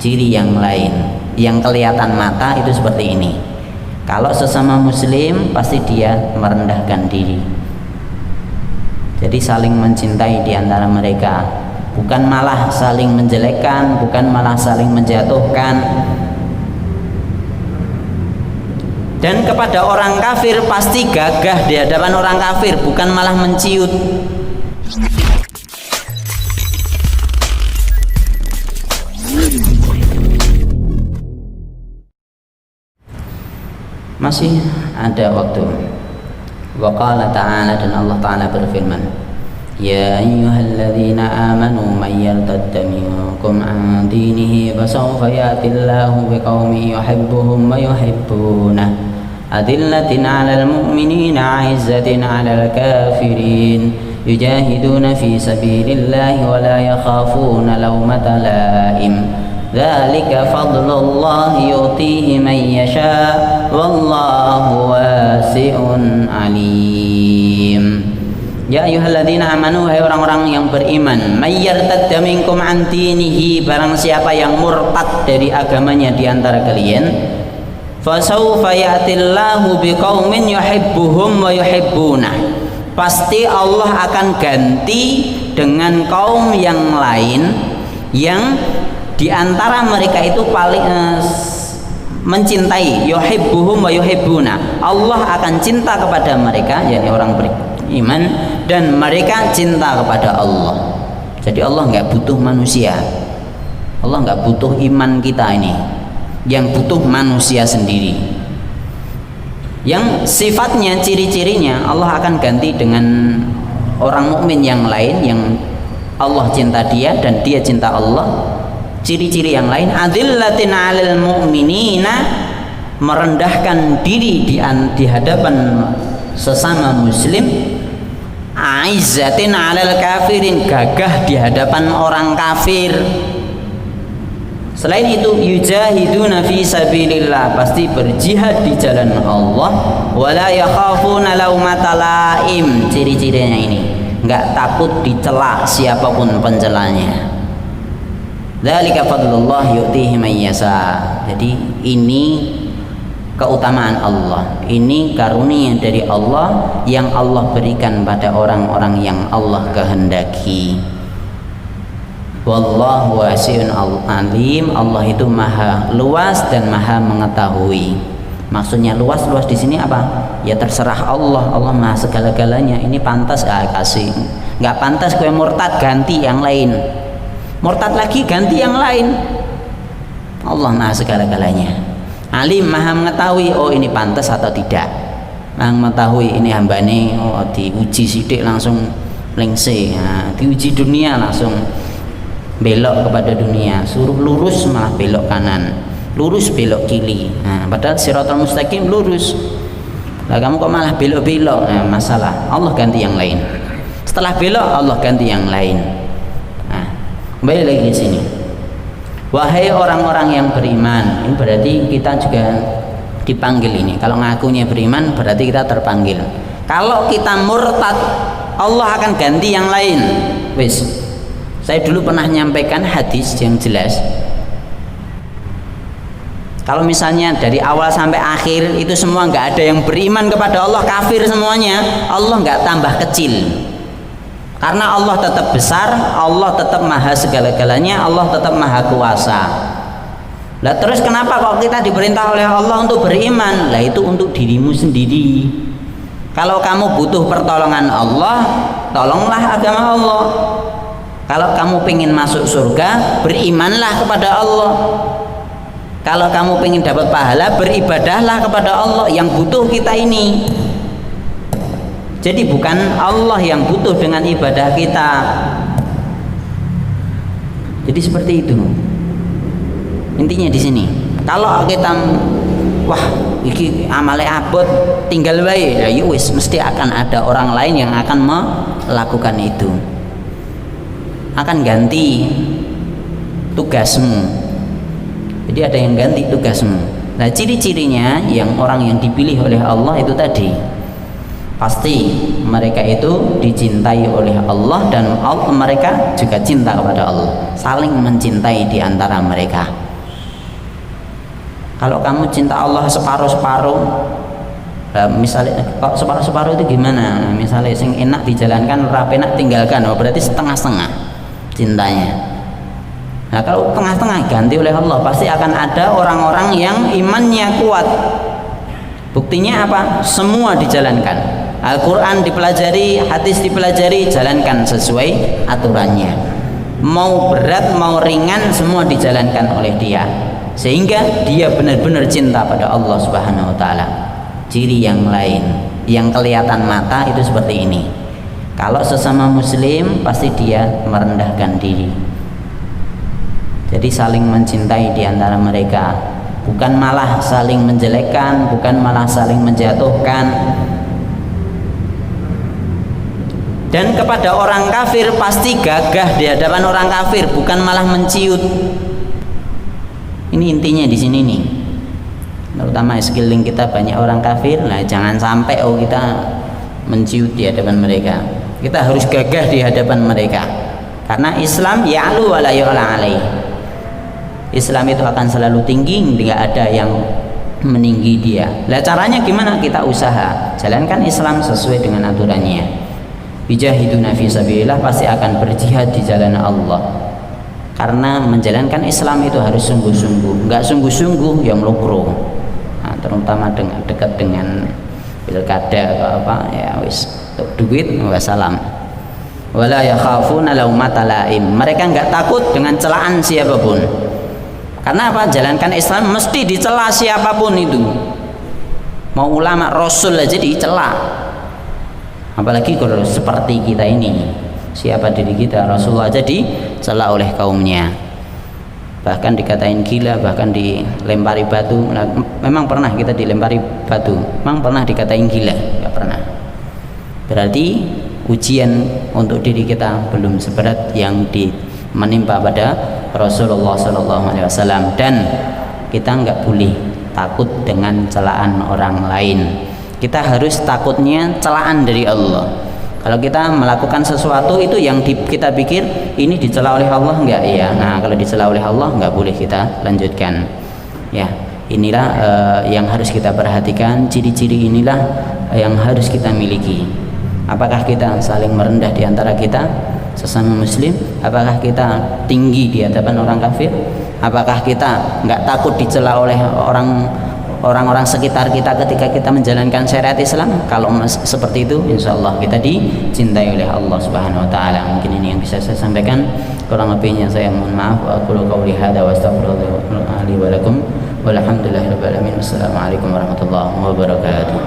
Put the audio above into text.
ciri yang lain yang kelihatan mata itu seperti ini. Kalau sesama muslim pasti dia merendahkan diri. Jadi saling mencintai di antara mereka, bukan malah saling menjelekkan, bukan malah saling menjatuhkan. Dan kepada orang kafir pasti gagah di hadapan orang kafir, bukan malah menciut. Masih ada waktu. Wa qala ta'ala, dan Allah Ta'ala berfirman, Ya ayyuhalladzina amanu man yartadda minkum an dinihi fasawfa ya'tillahu biqaumin yuhibbuhum wa yuhibbunah adillatin 'alal mu'minina 'izzatin 'alal kafirin yujahiduna fi sabilillahi wa la yakhafuna lawmata la'im Dzalika fadlullahi yu'tihi man yasha wallahu wasi'un alim. Ya ayyuhalladzina amanu, hai orang-orang yang beriman, may yartadda minkum an dinihi, barang siapa yang murtad dari agamanya di antara kalian, fasawfa ya'tillahu biqaumin yuhibbuhum wa yuhibbunah, pasti Allah akan ganti dengan kaum yang lain yang di antara mereka itu paling mencintai, yuhibbuhum wa yuhibbuna, Allah akan cinta kepada mereka, yakni orang beriman, dan mereka cinta kepada Allah. Jadi Allah nggak butuh manusia, Allah nggak butuh iman kita ini, yang butuh manusia sendiri, yang sifatnya, ciri-cirinya Allah akan ganti dengan orang mukmin yang lain, yang Allah cinta dia dan dia cinta Allah. Ciri-ciri yang lain, adillatin 'alal mu'minina, merendahkan diri di hadapan sesama muslim, aizzatin 'alal kafirin, gagah di hadapan orang kafir. Selain itu, yujahiduna fi sabilillah, pasti berjihad di jalan Allah, wala yakhafuna laumata laim, ciri-cirinya ini, enggak takut dicela siapapun pencelanya. Dzalika fadlullah yu'tihi man yasha. Jadi ini keutamaan Allah, ini karunia dari Allah yang Allah berikan pada orang-orang yang Allah kehendaki. Wallahu wasi'un alim, Allah itu maha luas dan maha mengetahui. Maksudnya luas di sini apa? Ya terserah Allah, Allah maha segala-galanya. Ini pantas kasih, nggak pantas kue murtad, ganti yang lain. Murtad lagi ganti yang lain. Allah maha segala-galanya. Alim, maha mengetahui, oh ini pantas atau tidak. Maha mengetahui ini hambane, oh diuji sidik langsung lengse, nah, diuji dunia langsung belok kepada dunia, suruh lurus malah belok kanan, lurus belok kiri. Nah, padahal siratal mustaqim lurus. Lah kamu kok malah belok-belok? Nah, masalah. Allah ganti yang lain. Setelah belok Allah ganti yang lain. Kembali lagi di sini. Wahai orang-orang yang beriman, ini berarti kita juga dipanggil ini. Kalau ngakunya beriman berarti kita terpanggil. Kalau kita murtad, Allah akan ganti yang lain. Wis. Saya dulu pernah nyampaikan hadis yang jelas. Kalau misalnya dari awal sampai akhir itu semua nggak ada yang beriman kepada Allah, kafir semuanya, Allah nggak tambah kecil. Karena Allah tetap besar, Allah tetap maha segala-galanya, Allah tetap maha kuasa. Lah terus kenapa kok kita diperintah oleh Allah untuk beriman? Lah itu untuk dirimu sendiri. Kalau kamu butuh pertolongan Allah, tolonglah agama Allah. Kalau kamu pengen masuk surga, berimanlah kepada Allah. Kalau kamu pengen dapat pahala, beribadahlah kepada Allah. Yang butuh kita ini. Jadi bukan Allah yang butuh dengan ibadah kita. Jadi seperti itu. Intinya di sini. Kalau kita wah, iki amale abot tinggal bae, ya wis mesti akan ada orang lain yang akan melakukan itu. Akan ganti tugasmu. Jadi ada yang ganti tugasmu. Nah, ciri-cirinya yang orang yang dipilih oleh Allah itu tadi, pasti mereka itu dicintai oleh Allah dan mereka juga cinta kepada Allah, saling mencintai di antara mereka. Kalau kamu cinta Allah separuh-separuh, misalnya kok separuh-separuh itu gimana? Misalnya sing enak dijalankan, ora enak tinggalkan, berarti setengah-setengah cintanya. Nah, kalau tengah-tengah ganti oleh Allah, pasti akan ada orang-orang yang imannya kuat. Buktinya apa? Semua dijalankan. Al-Quran dipelajari, hadis dipelajari, jalankan sesuai aturannya. Mau berat, mau ringan, semua dijalankan oleh dia. Sehingga dia benar-benar cinta pada Allah Subhanahu wa Ta'ala. Ciri yang lain yang kelihatan mata itu seperti ini. Kalau sesama muslim pasti dia merendahkan diri. Jadi saling mencintai di antara mereka, bukan malah saling menjelekkan, bukan malah saling menjatuhkan. Dan kepada orang kafir pasti gagah di hadapan orang kafir, bukan malah menciut. Ini intinya di sini nih. Terutama sekeliling kita banyak orang kafir, nah jangan sampai kita menciut di hadapan mereka. Kita harus gagah di hadapan mereka. Karena Islam ya'lu wa la yu'la alaih. Islam itu akan selalu tinggi, tidak ada yang meninggi dia. Lah caranya gimana? Kita usaha jalankan Islam sesuai dengan aturannya. Bijahiduna fi sabilillah, pasti akan berjihad di jalan Allah. Karena menjalankan Islam itu harus sungguh-sungguh. Enggak sungguh-sungguh yang melukro. Nah, terutama dengan dekat dengan pilkada atau apa ya wis untuk duit wassalam. Wala yakhafuna laumata laim. Mereka enggak takut dengan celaan siapapun. Karena apa? Jalankan Islam mesti dicela siapapun itu. Mau ulama, rasul aja dicela. Apalagi kalau seperti kita ini. Siapa diri kita? Rasulullah aja dicela oleh kaumnya. Bahkan dikatain gila, bahkan dilempari batu. Memang pernah kita dilempari batu? Memang pernah dikatain gila? Enggak pernah. Berarti ujian untuk diri kita belum seberat yang menimpa pada Rasulullah SAW. Dan kita nggak boleh takut dengan celaan orang lain. Kita harus takutnya celaan dari Allah. Kalau kita melakukan sesuatu itu yang kita pikir ini dicela oleh Allah, enggak ya. Nah, kalau dicela oleh Allah enggak boleh kita lanjutkan. Ya, inilah yang harus kita perhatikan, ciri-ciri inilah yang harus kita miliki. Apakah kita saling merendah di antara kita sesama muslim? Apakah kita tinggi di hadapan orang kafir? Apakah kita enggak takut dicela oleh orang-orang sekitar kita ketika kita menjalankan syariat Islam? Kalau seperti itu, insya Allah kita dicintai oleh Allah Subhanahu Wa Taala. Mungkin ini yang bisa saya sampaikan. Kurang lebihnya saya mohon maaf. Aku qauli hadza wa astaghfirullah li wa lakum. Walhamdulillahirabbil alamin. Wassalamualaikum warahmatullahi wabarakatuh.